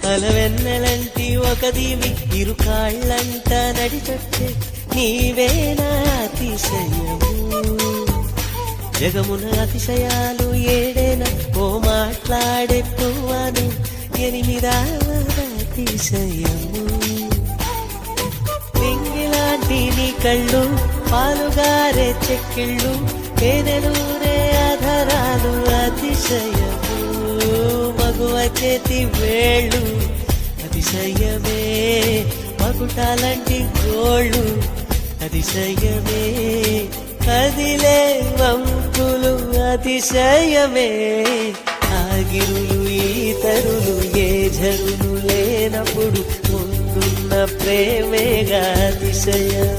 అలవెన్నెలంటి ఒక దీవి ఇరు కాళ్ళంట నడిచొచ్చే నీవేనా అతిశయము జగమున అతిశయాలు ఏడేనా ఓ మాట్లాడే పువ్వాను ఎనిమిదావ అతిశయము నింగిలాంటి నీ కళ్ళు పాలుగారే చెక్కిళ్ళు పేదెలూరే ఆధారాలు అతిశయము మగువ చేతి వేళ్ళు అతిశయమే మగుటాలంటి గోళ్ళు అతిశయమే కదిలే వంపులు అతిశయమే ఆగిరులు ఈతరులు ఏ జరులు లేనప్పుడు ముందున్న ప్రేమేగా అతిశయం